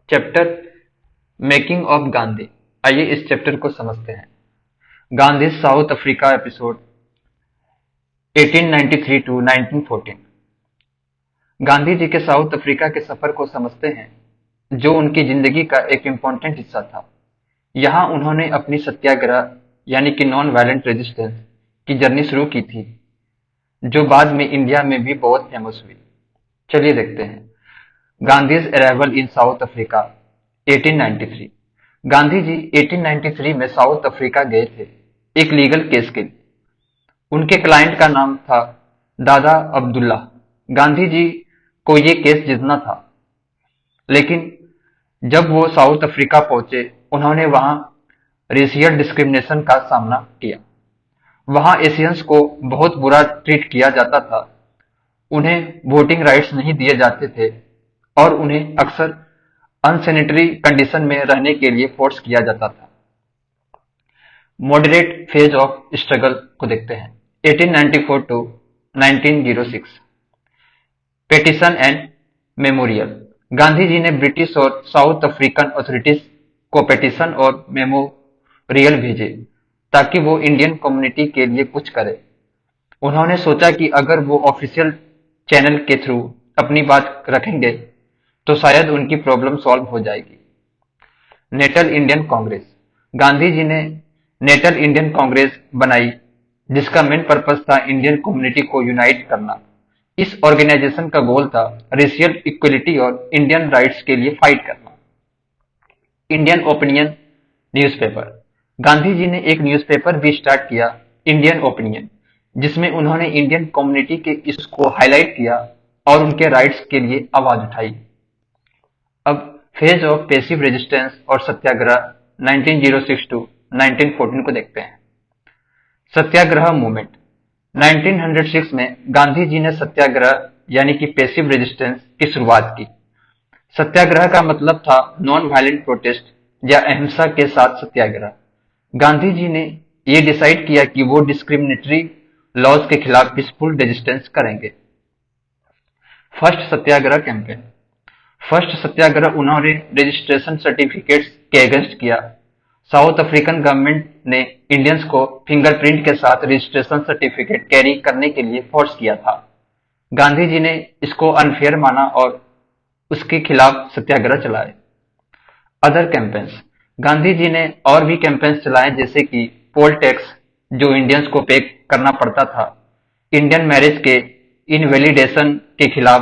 Chapter making of Gandhi. आइए इस chapter को समझते हैं। Gandhi South Africa episode 1893 to 1914। Gandhi ji के साउथ अफ्रीका के सफर को समझते हैं, जो उनकी जिंदगी का एक इम्पोर्टेंट हिस्सा था। यहाँ उन्होंने अपनी सत्याग्रह यानी कि नॉन वायलेंट रेजिस्टेंस की जर्नी शुरू की थी, जो बाद में इंडिया में भी बहुत फेमस हुई। चलिए देखते हैं। Gandhi's arrival in South Africa 1893। Gandhi ji 1893 में साउथ अफ्रीका गए थे एक लीगल केस के लिए। उनके क्लाइंट का नाम था दादा अब्दुल्ला। गांधी जी को ये केस जीतना था, लेकिन जब वो साउथ अफ्रीका पहुंचे, उन्होंने वहां रेशियल डिस्क्रिमिनेशन का सामना किया। वहां एशियंस को बहुत बुरा ट्रीट किया जाता था। उन्हें वोटिंग राइट्स नहीं दिए जाते थे और उन्हें अक्सर अनसैनिटरी कंडीशन में रहने के लिए फोर्स किया जाता था। मॉडरेट फेज ऑफ स्ट्रगल को देखते हैं। 1894 to 1906। Petition and memorial. Gandhi ji ने ब्रिटिश और साउथ अफ्रीकन अथॉरिटीज को पेटिशन और मेमोरियल भेजे ताकि वो इंडियन कम्युनिटी के लिए कुछ करे। उन्होंने सोचा कि अगर वो ऑफिशियल चैनल के थ्रू अपनी बात रखेंगे तो शायद उनकी प्रॉब्लम सॉल्व हो जाएगी। Natal Indian Congress. Gandhi ji ने नेटल इंडियन कांग्रेस बनाई, जिसका मेन पर्पस था इंडियन कम्युनिटी को यूनाइट करना। इस ऑर्गेनाइजेशन का गोल था रेशियल इक्वलिटी और इंडियन राइट्स के लिए फाइट करना। Indian Opinion newspaper. Gandhi ji ने एक न्यूज़पेपर भी स्टार्ट किया, इंडियन ओपिनियन, जिसमें उन्होंने इंडियन कम्युनिटी के इश्यूज को हाईलाइट किया और उनके राइट्स के लिए आवाज उठाई। अब फेज ऑफ पैसिव रेजिस्टेंस और सत्याग्रह 1906 टू 1914 को देखते हैं। सत्याग्रह मूवमेंट। 1906 में गांधी जी ने सत्याग्रह यानी कि पैसिव रेजिस्टेंस की शुरुआत की। सत्याग्रह का मतलब था नॉन वायलेंट प्रोटेस्ट या अहिंसा के साथ सत्याग्रह। गांधी जी ने ये डिसाइड किया कि वो डिस्क्रिमिनेटरी लॉज के खिलाफ पीसफुल रेजिस्टेंस करेंगे। फर्स्ट सत्याग्रह कैंपेन। फर्स्ट सत्याग्रह उन्होंने रजिस्ट्रेशन सर्टिफिकेट्स के अगेंस्ट किया। साउथ अफ्रीकन गवर्नमेंट ने इंडियंस को फिंगरप्रिंट के साथ रजिस्ट्रेशन सर्टिफिकेट कैरी करने के लिए फोर्स किया था। गांधी जी ने इसको अनफेयर माना और उसके खिलाफ सत्याग्रह चलाए। Other campaigns. गांधी जी ने और भी कैंपेन्स चलाए, जैसे कि पोल टैक्स जो इंडियंस को पे करना पड़ता था, इंडियन मैरिज के इनवैलिडेशन के खिलाफ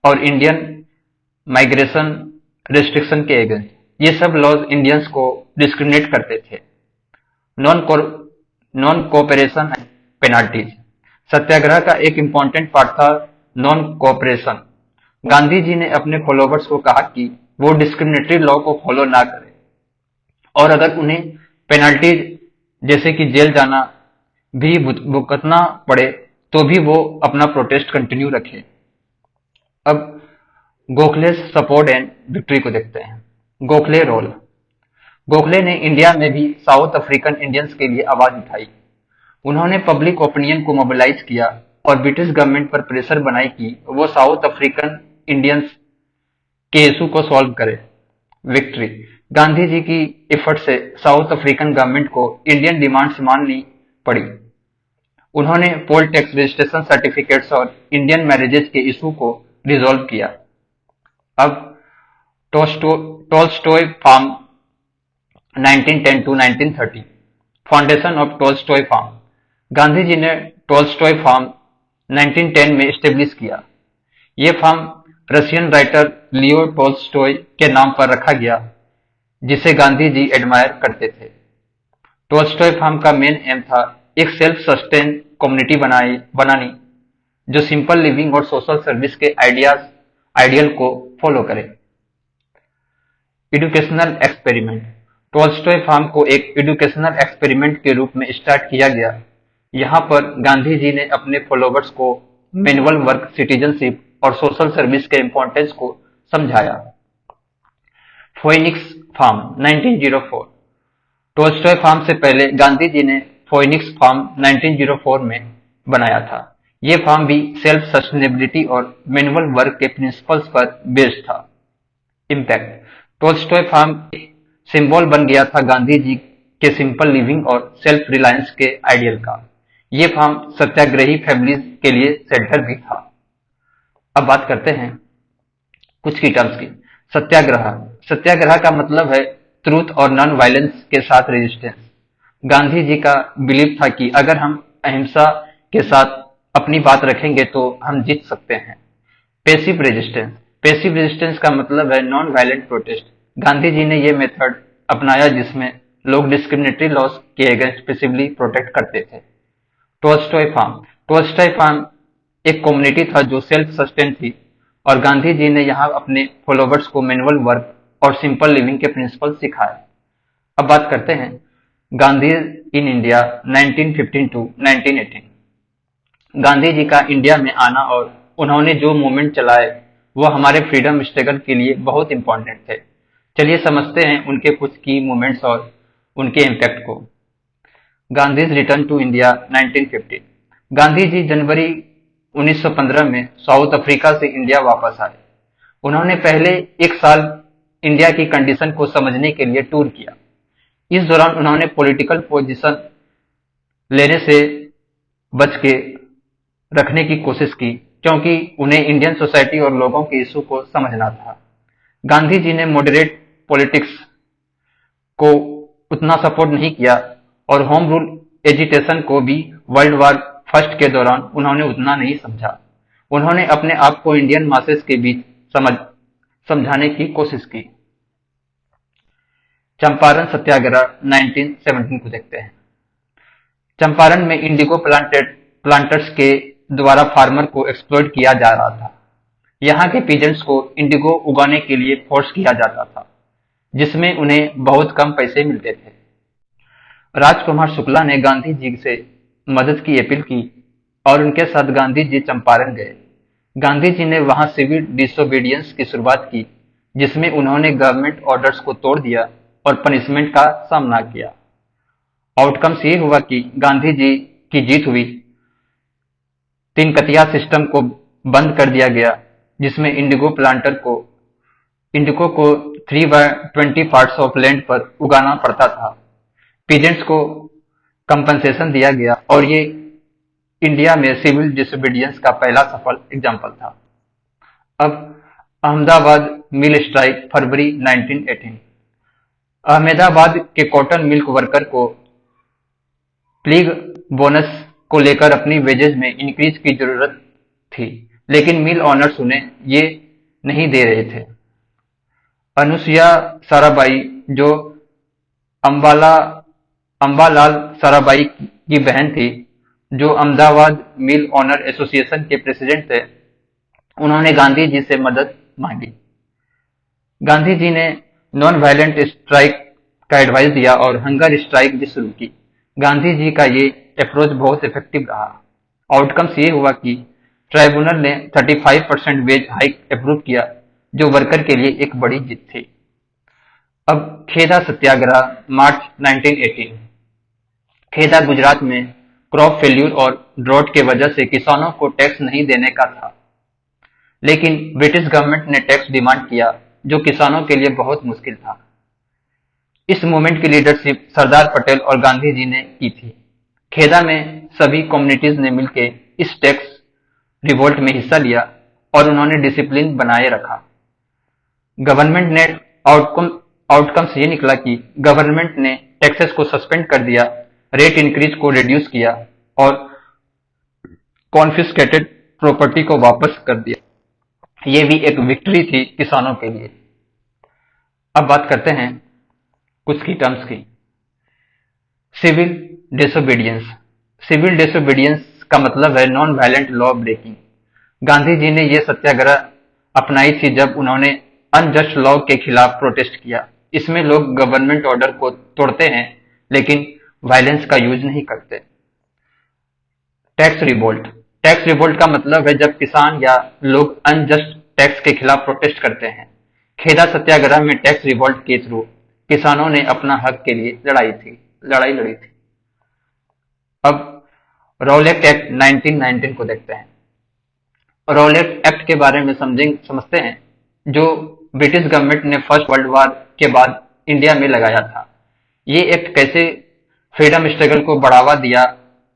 और इंडियन माइग्रेशन रेस्ट्रिक्शन के अगेंस्ट। ये सब लॉज इंडियंस को डिस्क्रिमिनेट करते थे। Non cooperation penalties. सत्याग्रह का एक इंपॉर्टेंट पार्ट था नॉन कोऑपरेशन। गांधी जी ने अपने फॉलोवर्स को कहा कि वो डिस्क्रिमिनेटरी लॉ को फॉलो ना करें और अगर उन्हें पेनाल्टीज जैसे कि जेल जाना भी भुगतना पड़े तो भी वो अपना प्रोटेस्ट कंटिन्यू रखें। अब गोखले सपोर्ट एंड विक्ट्री को देखते हैं। गोखले रोल। गोखले ने इंडिया में भी साउथ अफ्रीकन इंडियंस के लिए आवाज उठाई। उन्होंने पब्लिक ओपिनियन को मोबिलाइज किया और ब्रिटिश गवर्नमेंट पर प्रेशर बनाई कि वो साउथ अफ्रीकन इंडियंस के इशू को सॉल्व करे। विक्ट्री। गांधी जी की एफर्ट से साउथ अफ्रीकन गवर्नमेंट को इंडियन डिमांड्स माननी पड़ी। उन्होंने पोल टैक्स रजिस्ट्रेशन सर्टिफिकेट्स और इंडियन मैरिजेज के इशू को रिजॉल्व किया। अब Tolstoy Farm 1910 to 1930। Foundation of Tolstoy Farm. Gandhi ji ने टोल्स्टॉय फार्म 1910 में स्टेब्लिश किया। ये farm Russian writer Leo Tolstoy के नाम पर रखा गया, जिसे गांधी जी एडमायर करते थे। टोल्स्टॉय फार्म का मेन एम था एक सेल्फ सस्टेन कम्युनिटी बनानी जो सिंपल लिविंग और सोशल सर्विस के आइडियल को फॉलो करे। Educational experiment. टोल्स्टॉय फार्म को एक एजुकेशनल एक्सपेरिमेंट के रूप में स्टार्ट किया गया। यहाँ पर गांधी जी ने अपने फॉलोवर्स को मैनुअल वर्क, सिटीजनशिप और सोशल सर्विस के इंपॉर्टेंस को समझाया। Phoenix farm 1904। टोल्स्टॉय फार्म से पहले गांधी जी ने फोइनिक्स फार्म 1904 में बनाया था। ये फार्म भी सेल्फ सस्टेनेबिलिटी और मैनुअल वर्क के प्रिंसिपल्स पर बेस्ड था। इम्पैक्ट। टोल्स्टॉय फार्म सिंबल बन गया था गांधी जी के सिंपल लिविंग और सेल्फ रिलायंस के आइडियल का। ये फार्म सत्याग्रही फैमिलीज के लिए शेल्टर भी था। अब बात करते हैं कुछ की टर्म्स की। सत्याग्रह, सत्याग्रह का मतलब है ट्रूथ और नॉन वायलेंस के साथ रेजिस्टेंस। गांधी जी का बिलीव था कि अगर हम अहिंसा के साथ अपनी बात रखेंगे तो हम जीत सकते हैं। पैसिव रेजिस्टेंस, पैसिव रेजिस्टेंस का मतलब है non violent protest. Gandhi ji ने यह मेथड अपनाया जिसमें लोग डिस्क्रिमिनेटरी लॉज के अगेंस्ट पैसिवली प्रोटेक्ट करते थे। टोल्स्टॉय फार्म, टोल्स्टॉय फार्म एक कम्युनिटी था जो सेल्फ सस्टेन थी और गांधी जी ने यहाँ अपने फॉलोवर्स को मैनुअल वर्क और सिंपल लिविंग के प्रिंसिपल सिखाए। अब बात करते हैं Gandhi in India 1915 to 1918। Gandhi ji का इंडिया में आना और उन्होंने जो मूवमेंट चलाए वो हमारे फ्रीडम स्ट्रगल के लिए बहुत इंपॉर्टेंट थे। चलिए समझते हैं उनके कुछ की मूवमेंट्स और उनके इम्पैक्ट को। Gandhi's return to India 1915। Gandhi ji जनवरी 1915 में साउथ अफ्रीका से इंडिया वापस आए। उन्होंने पहले एक साल इंडिया की कंडीशन को समझने के लिए टूर किया। इस दौरान उन्होंने पॉलिटिकल पोजीशन लेने से बच के रखने की कोशिश की क्योंकि उन्हें इंडियन सोसाइटी और लोगों के इशू को समझना था। गांधी जी ने मॉडरेट पॉलिटिक्स को उतना सपोर्ट नहीं किया और होम रूल एजिटेशन को भी वर्ल्ड वार फर्स्ट के दौरान उन्होंने उतना नहीं समझा। उन्होंने अपने आप को इंडियन मासेस के बीच समझाने की कोशिश की। चंपारण सत्याग्रह 1917 को देखते हैं। चंपारण में इंडिगो प्लांटर्स के द्वारा फार्मर को एक्सप्लॉइट किया जा रहा था। यहाँ के पीजेंट्स को इंडिगो उगाने के लिए फोर्स किया जाता था जिसमें उन्हें बहुत कम पैसे मिलते थे। राजकुमार शुक्ला ने गांधी जी से मदद की अपील की और उनके साथ गांधी जी चंपारण गए। गांधी जी ने वहां सिविल डिसोबीडियंस की शुरुआत की जिसमें उन्होंने गवर्नमेंट ऑर्डर्स को तोड़ दिया और पनिशमेंट का सामना किया। आउटकम्स ये हुआ कि गांधी जी की जीत हुई। तीन कतिया सिस्टम को बंद कर दिया गया जिसमें इंडिगो को 3/20 पार्ट्स ऑफ लैंड पर उगाना पड़ता था। पीजेंट्स को कंपनसेशन दिया गया और ये इंडिया में सिविल डिसोबीडियंस का पहला सफल एग्जाम्पल था। अब अहमदाबाद मिल स्ट्राइक फरवरी 1918। अहमदाबाद के कॉटन मिल्क वर्कर को प्लीग बोनस को लेकर अपनी वेजेज में इंक्रीज की जरूरत थी लेकिन मिल ऑनर्स उन्हें ये नहीं दे रहे थे। अनुसुईया साराभाई जो अंबालाल साराभाई की बहन थी जो अहमदाबाद मिल ऑनर एसोसिएशन के प्रेसिडेंट थे, उन्होंने गांधी जी से मदद मांगी। गांधी जी ने नॉन वायलेंट स्ट्राइक का एडवाइस दिया और हंगर स्ट्राइक भी शुरू की। गांधी जी का ये अप्रोच बहुत इफेक्टिव रहा। आउटकम्स ये हुआ कि ट्राइब्यूनल ने 35% वेज हाइक अप्रूव किया जो वर्कर के लिए एक बड़ी जीत थी। अब खेदा सत्याग्रह मार्च 1918। खेदा गुजरात में क्रॉप फेल्यूर और ड्रॉट के वजह से किसानों को टैक्स नहीं देने का था लेकिन ब्रिटिश गवर्नमेंट ने टैक्स डिमांड किया जो किसानों के लिए बहुत मुश्किल था। इस मूवमेंट की लीडरशिप सरदार पटेल और गांधी जी ने की थी। खेदा में सभी कम्युनिटीज ने मिलकर इस टैक्स रिवोल्ट में हिस्सा लिया और उन्होंने डिसिप्लिन बनाए रखा। गवर्नमेंट ने आउटकम्स ये निकला कि गवर्नमेंट ने टैक्सेस को सस्पेंड कर दिया, रेट इंक्रीज को रिड्यूस किया और कॉन्फिस्केटेड प्रॉपर्टी को वापस कर दिया। ये भी एक विक्ट्री थी किसानों के लिए। अब बात करते हैं कुछ की टर्म्स की। Civil disobedience. सिविल डिसोबीडियंस का मतलब है non violent law breaking. Gandhi ji ने यह सत्याग्रह अपनाई थी जब उन्होंने अनजस्ट लॉ के खिलाफ प्रोटेस्ट किया। इसमें लोग गवर्नमेंट ऑर्डर को तोड़ते हैं लेकिन वायलेंस का यूज नहीं करते। Tax revolt. टैक्स रिवोल्ट का मतलब है जब किसान या लोग अनजस्ट टैक्स के खिलाफ प्रोटेस्ट करते हैं। खेदा सत्याग्रह में टैक्स रिवोल्ट के थ्रू किसानों ने अपना हक के लिए लड़ाई लड़ी थी। अब रॉलेट एक्ट 1919 को देखते हैं। रॉलेट एक्ट के बारे में समझते हैं जो ब्रिटिश गवर्नमेंट ने फर्स्ट वर्ल्ड वॉर के बाद इंडिया में लगाया था। ये एक्ट कैसे फ्रीडम स्ट्रगल को बढ़ावा दिया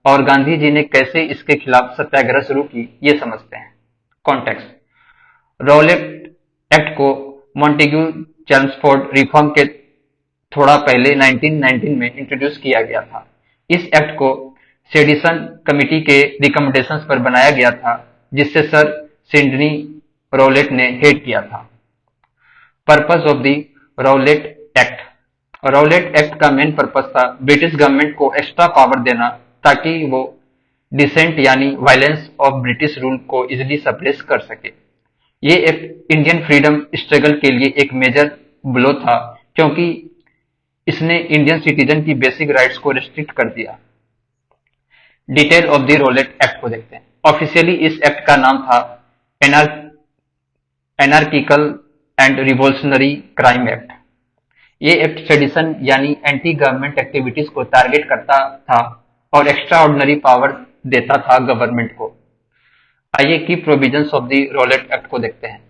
और गांधी जी ने कैसे इसके खिलाफ सत्याग्रह शुरू की, ये समझते हैं। कॉन्टेक्स्ट। रॉलेट एक्ट को मॉन्टेग्यू चेम्सफोर्ड रिफॉर्म के थोड़ा पहले 1919 में इंट्रोड्यूस किया गया था। इस एक्ट को सेडिशन कमिटी के रिकमेंडेशंस पर बनाया गया था, जिससे सर सिडनी रॉलेट ने हेड किया था। Purpose of the Rowlatt act. Rowlatt act का मेन पर्पस था ब्रिटिश गवर्नमेंट को एक्स्ट्रा पावर देना, ताकि वो डिसेंट यानी वायलेंस ऑफ ब्रिटिश रूल को इजिली सप्रेस कर सके। ये एक्ट इंडियन फ्रीडम स्ट्रगल के लिए एक मेजर ब्लो था, क्योंकि इसने इंडियन सिटीजन की बेसिक राइट्स को रिस्ट्रिक्ट कर दिया। Detail of the Rowlatt Act को देखते हैं। ऑफिशियली इस एक्ट का नाम था anarchical and revolutionary crime act. ये एक्ट सेडिशन यानी एंटी गवर्नमेंट एक्टिविटीज को टारगेट करता था और एक्स्ट्रा ऑर्डिनरी पावर देता था गवर्नमेंट को। आइए की provisions of the Rowlatt Act को देखते हैं।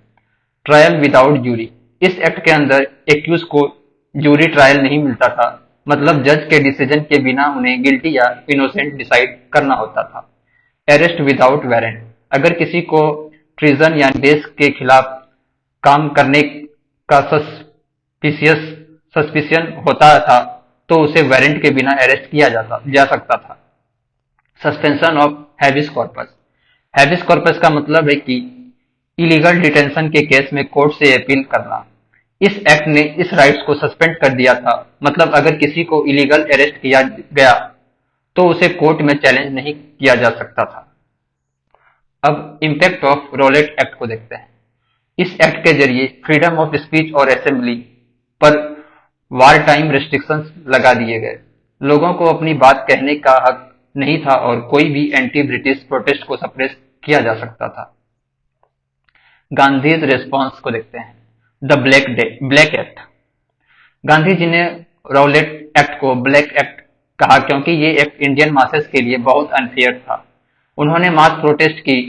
Trial without jury. इस एक्ट के अंदर एक्यूज को जूरी ट्रायल नहीं मिलता था, मतलब जज के डिसीजन के बिना उन्हें गिल्टी या इनोसेंट डिसाइड करना होता था। Arrest without warrant. अगर किसी को ट्रीजन या देश के खिलाफ काम करने का सस्पिशियन होता था तो उसे वारंट के बिना अरेस्ट किया जा सकता था। Suspension of habeas corpus. Habeas corpus का मतलब है कि इलीगल डिटेंशन के केस में कोर्ट से अपील करना। इस एक्ट ने इस राइट्स को सस्पेंड कर दिया था, मतलब अगर किसी को इलीगल अरेस्ट किया गया तो उसे कोर्ट में चैलेंज नहीं किया जा सकता था। अब इम्पैक्ट ऑफ रॉलेट एक्ट को देखते हैं। इस एक्ट के जरिए फ्रीडम ऑफ स्पीच और असेंबली पर वार टाइम रेस्ट्रिक्शंस लगा दिए गए। लोगों को अपनी बात कहने का हक नहीं था और कोई भी एंटी ब्रिटिश प्रोटेस्ट को सप्रेस किया जा सकता था। गांधीज रेस्पॉन्स को देखते हैं। The Black Act. Gandhi ji ने रॉलेट एक्ट को ब्लैक एक्ट कहा क्योंकि ये एक्ट इंडियन मासेस के लिए बहुत अनफेयर था। उन्होंने मास प्रोटेस्ट की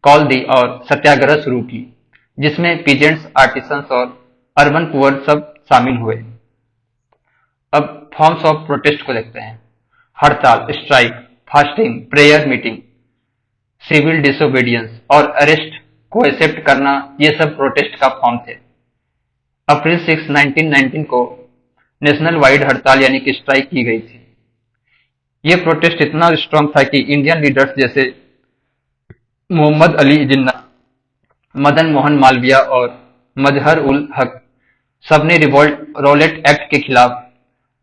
कॉल दी और सत्याग्रह शुरू की, जिसमें पीजेंट्स, आर्टिसंस और अर्बन पुअर सब शामिल हुए। अब फॉर्म्स ऑफ प्रोटेस्ट को देखते हैं। हड़ताल, strike, fasting, prayer meeting, civil disobedience और अरेस्ट को एक्सेप्ट करना, ये सब प्रोटेस्ट का फॉर्म थे। अप्रैल 6, 1919 को नेशनल वाइड हड़ताल यानी कि स्ट्राइक की गई थी। ये प्रोटेस्ट इतना स्ट्रांग था कि इंडियन लीडर्स जैसे मोहम्मद अली जिन्ना, मदन मोहन मालवीय और मजहर उल हक सबने रॉलेट एक्ट के खिलाफ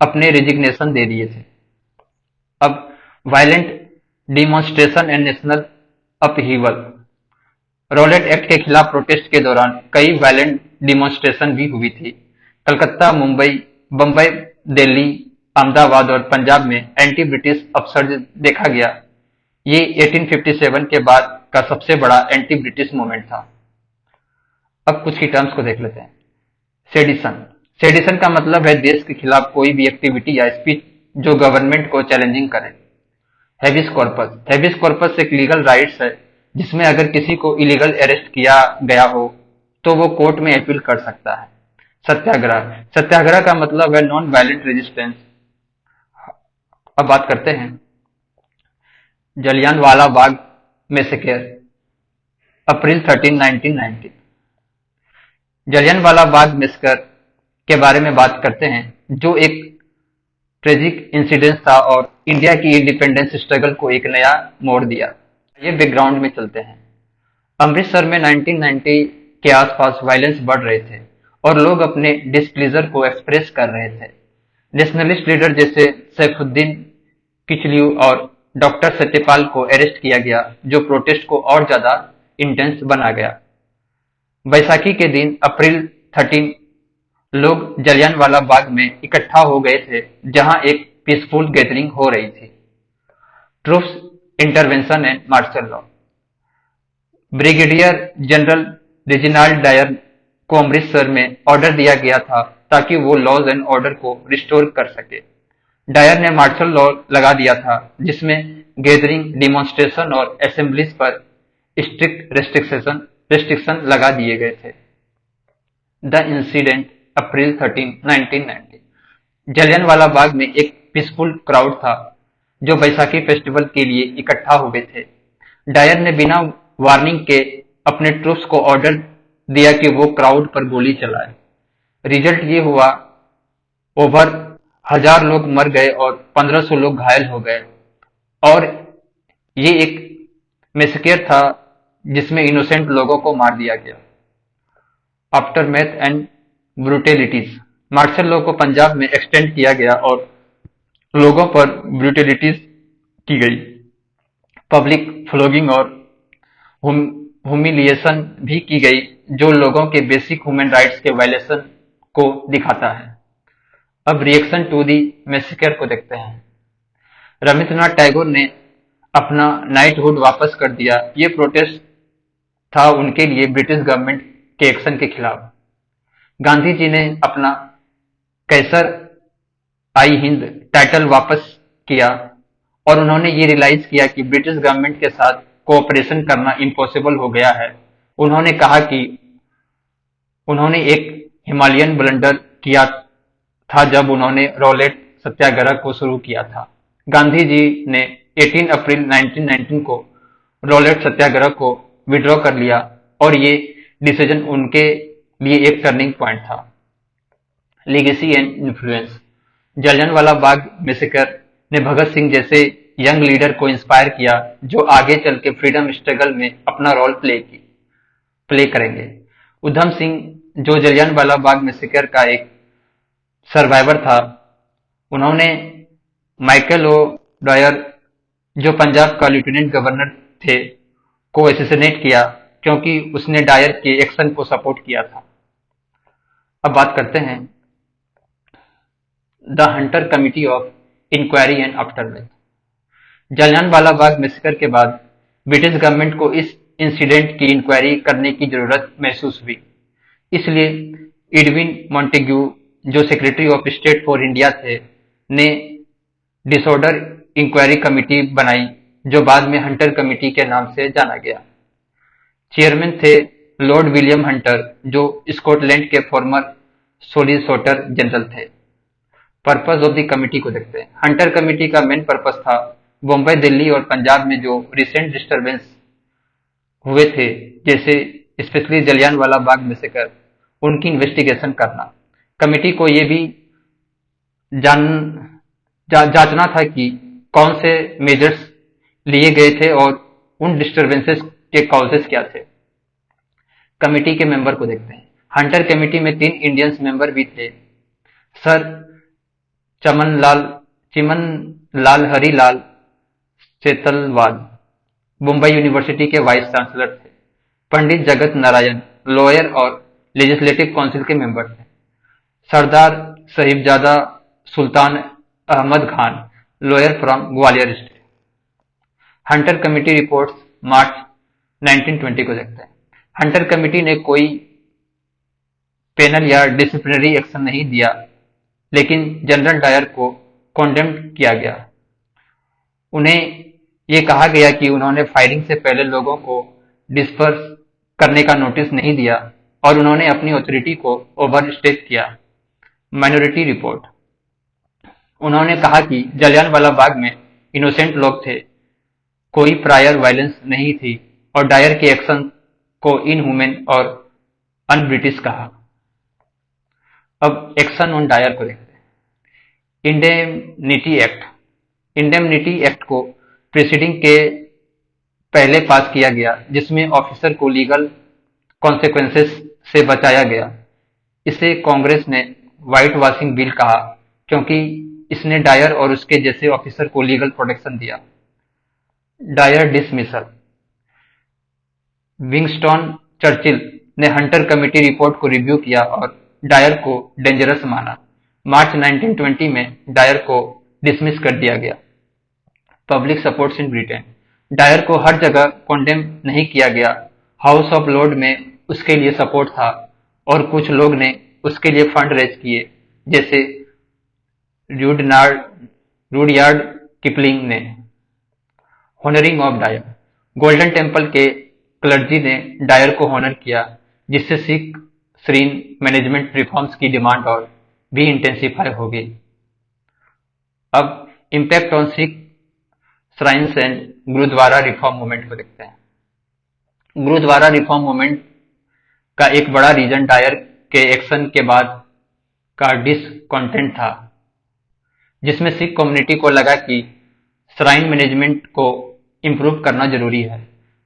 अपने रेजिग्नेशन दे दिए थे। अब violent demonstration and national upheaval. Rowlatt act के खिलाफ प्रोटेस्ट के दौरान कई वायलेंट डिमॉन्स्ट्रेशन भी हुई थी। कलकत्ता, मुंबई, बम्बई, दिल्ली, अहमदाबाद और पंजाब में एंटी ब्रिटिश अपसर्ज देखा गया। ये 1857 के बाद का सबसे बड़ा एंटी ब्रिटिश मूवमेंट था। अब कुछ की टर्म्स को देख लेते हैं। सेडिशन। सेडिशन का मतलब है देश के खिलाफ कोई भी एक्टिविटी या स्पीच जो गवर्नमेंट को चैलेंजिंग करे। Habeas corpus. हैबिस कॉर्पस एक लीगल राइट्स है जिसमें अगर किसी को इलीगल अरेस्ट किया गया हो तो वो कोर्ट में अपील कर सकता है। सत्याग्रह। सत्याग्रह का मतलब है नॉन वायलेंट रेजिस्टेंस। अब बात करते हैं जलियांवाला बाग मैसेकर, अप्रैल 13, 1919। जलियांवाला बाग मैसेकर के बारे में बात करते हैं, जो एक ट्रेजिक इंसिडेंट था और इंडिया की इंडिपेंडेंस स्ट्रगल को एक नया मोड़ दिया। ये बैकग्राउंड में चलते हैं। अमृतसर में 1990 के आसपास वायलेंस बढ़ रहे थे और लोग अपने डिस्प्लीजर को एक्सप्रेस कर रहे थे। नेशनलिस्ट लीडर जैसे सैफुद्दीन किचलू और डॉक्टर सत्यपाल को अरेस्ट किया गया, जो प्रोटेस्ट को और ज्यादा इंटेंस बना गया। बैसाखी के दिन अप्रैल 13 लोग जलियांवाला बाग में इकट्ठा हो गए थे, जहां एक पीसफुल गैदरिंग हो रही थी। Troops intervention and martial law. Brigadier general Reginald Dyer को अमृतसर में ऑर्डर दिया गया था ताकि वो लॉज एंड ऑर्डर को रिस्टोर कर सके। डायर ने मार्शल लॉ लगा दिया था, जिसमें गैदरिंग, डिमॉन्स्ट्रेशन और असेंबलीज पर स्ट्रिक्ट रेस्ट्रिक्शन लगा दिए गए थे। द इंसिडेंट अप्रैल 13, 1990। जलियांवाला बाग में एक पीसफुल क्राउड था जो बैसाखी फेस्टिवल के लिए इकट्ठा हुए थे। डायर ने बिना वार्निंग के अपने ट्रूप्स को ऑर्डर दिया कि वो क्राउड पर गोली चलाए। रिजल्ट ये हुआ, ओवर 1000 लोग मर गए और 1500 लोग घायल हो गए, और ये एक मैसेकेयर था जिसमें इनोसेंट लोगों को मार दिया गया। Aftermath and brutalities. Martial law को पंजाब में एक्सटेंड किया गया और लोगों पर ब्रूटेलिटीज की गई। पब्लिक फ्लोगिंग और हुमिलिएशन भी की गई, जो लोगों के बेसिक ह्यूमन राइट्स के वायलेशन को दिखाता है। अब रिएक्शन टू दी मैसेकर को देखते हैं। रविंद्रनाथ टैगोर ने अपना नाइटहुड वापस कर दिया। ये प्रोटेस्ट था उनके लिए ब्रिटिश गवर्नमेंट के एक्शन के खिलाफ। गांधी जी ने अपना कैसर आई हिंद टाइटल वापस किया और उन्होंने ये रियलाइज किया कि ब्रिटिश गवर्नमेंट के साथ कोऑपरेशन करना इम्पॉसिबल हो गया है। उन्होंने कहा कि उन्होंने एक हिमालयन ब्लंडर किया था जब उन्होंने रॉलेट सत्याग्रह को शुरू किया था। गांधी जी ने 18 अप्रैल 1919 को रॉलेट सत्याग्रह को विड्रॉ कर लिया और ये डिसीजन उनके लिए एक टर्निंग पॉइंट था। Legacy and influence. Jallianwala Bagh massacre ने भगत सिंह जैसे यंग लीडर को इंस्पायर किया जो आगे चल के फ्रीडम स्ट्रगल में अपना रोल प्ले करेंगे। उधम सिंह, जो जलियांवाला बाग मैसेकर का एक सर्वाइवर था, उन्होंने माइकल ओ डॉयर, जो पंजाब का लेफ्टिनेंट गवर्नर थे, को एसेसिनेट किया क्योंकि उसने डायर के एक्शन को सपोर्ट किया था। अब बात करते हैं the Hunter committee of inquiry and aftermath. Jallianwala Bagh massacre के बाद ब्रिटिश गवर्नमेंट को इस इंसिडेंट की इंक्वायरी करने की जरूरत महसूस हुई। इसलिए एडविन मॉन्टेग्यू, जो secretary of state for India थे, ने डिसऑर्डर इंक्वायरी कमेटी बनाई जो बाद में हंटर कमेटी के नाम से जाना गया। चेयरमैन थे लॉर्ड विलियम हंटर, जो स्कॉटलैंड के फॉर्मर सोलिसिटर जनरल थे। पर्पस ऑफ द कमेटी को देखते हैं। हंटर कमेटी का मेन पर्पस था बम्बई, दिल्ली और पंजाब में जो रिसेंट डिस्टर्बेंस हुए थे, जैसे स्पेशली जलियांवाला बाग मैसेकर, उनकी इन्वेस्टिगेशन करना। कमेटी को ये भी जांचना था कि कौन से मेजर्स लिए गए थे और उन डिस्टर्बेंसेस के कॉजेस क्या थे। कमेटी के मेंबर को देखते हैं। हंटर कमेटी में 3 इंडियंस मेंबर भी थे। सर चिमनलाल हरिलाल सेतलवाल मुंबई यूनिवर्सिटी के वाइस चांसलर थे। पंडित जगत नारायण लॉयर और लेजिस्लेटिव काउंसिल के मेंबर थे। Sardar Sahibzada Sultan Ahmed Khan lawyer from Gwalior state. Hunter committee reports March 1920 को देखते हैं। हंटर कमेटी ने कोई पेनल या डिसिप्लिनरी एक्शन नहीं दिया, लेकिन जनरल डायर को कॉन्डेम किया गया। उन्हें ये कहा गया कि उन्होंने फायरिंग से पहले लोगों को डिस्पर्स करने का नोटिस नहीं दिया और उन्होंने अपनी अथॉरिटी को ओवरस्टेप किया। Minority report. उन्होंने कहा कि जलियांवाला बाग में इनोसेंट लोग थे, कोई प्रायर वायलेंस नहीं थी और डायर के एक्शन को इनह्यूमन और अनब्रिटिश कहा। अब एक्शन ऑन डायर को देखते हैं। Indemnity act. इंडेमनिटी एक्ट को प्रीसीडिंग के पहले पास किया गया, जिसमें ऑफिसर को लीगल कॉन्सिक्वेंसेस से बचाया गया। इसे कांग्रेस ने व्हाइट वॉशिंग बिल कहा क्योंकि इसने डायर और उसके जैसे ऑफिसर को लीगल प्रोटेक्शन दिया। Dyer dismissal. विंगस्टन चर्चिल ने हंटर कमेटी रिपोर्ट को रिव्यू किया और डायर को डेंजरस माना। मार्च 1920 में डायर को डिसमिस कर दिया गया। Public supports in Britain. Dyer को हर जगह कॉन्डेम नहीं किया गया। हाउस ऑफ लॉर्ड में उसके लिए सपोर्ट था और कुछ लोग ने उसके लिए फंड रेज किए, जैसे रूडयार्ड किपलिंग ने। Honouring of Dyer. Golden Temple के क्लर्जी ने डायर को होनर किया, जिससे सिख श्रीन मैनेजमेंट रिफॉर्म्स की डिमांड और भी इंटेंसिफाई होगी। अब impact on Sikh shrines and gurdwara reform movement को देखते हैं। गुरुद्वारा रिफॉर्म मूवमेंट का एक बड़ा रीजन डायर के एक्शन के बाद का डिसकॉन्टेंट था, जिसमें सिख कम्युनिटी को लगा कि श्राइन मैनेजमेंट को इम्प्रूव करना जरूरी है।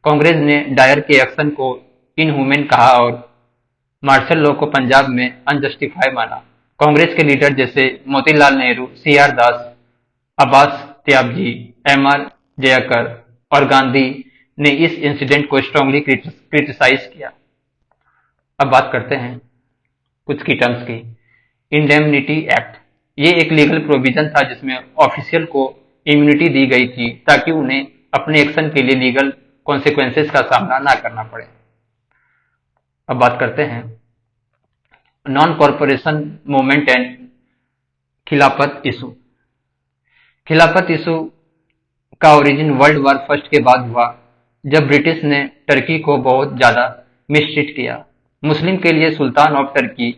कांग्रेस ने डायर के एक्शन को इनह्यूमन कहा और मार्शल लॉ को पंजाब में अनजस्टिफाई माना। कांग्रेस के लीडर जैसे मोतीलाल नेहरू, सीआर दास, अब्बास त्याबजी, एमआर जयकर और गांधी ने इस इंसिडेंट को स्ट्रांगली क्रिटिसाइज किया। अब बात करते हैं कुछ की टर्म्स की। इंडेमनिटी एक्ट, ये एक लीगल प्रोविजन था जिसमें ऑफिशियल को इम्यूनिटी दी गई थी ताकि उन्हें अपने एक्शन के लिए लीगल कॉन्सिक्वेंसेस का सामना ना करना पड़े। अब बात करते हैं नॉन कॉरपोरेशन मूवमेंट एंड खिलाफत इशू। खिलाफत इशू का ओरिजिन वर्ल्ड वॉर फर्स्ट के बाद हुआ, जब ब्रिटिश ने टर्की को बहुत ज्यादा मिसट्रीट किया। मुस्लिम के लिए सुल्तान ऑफ टर्की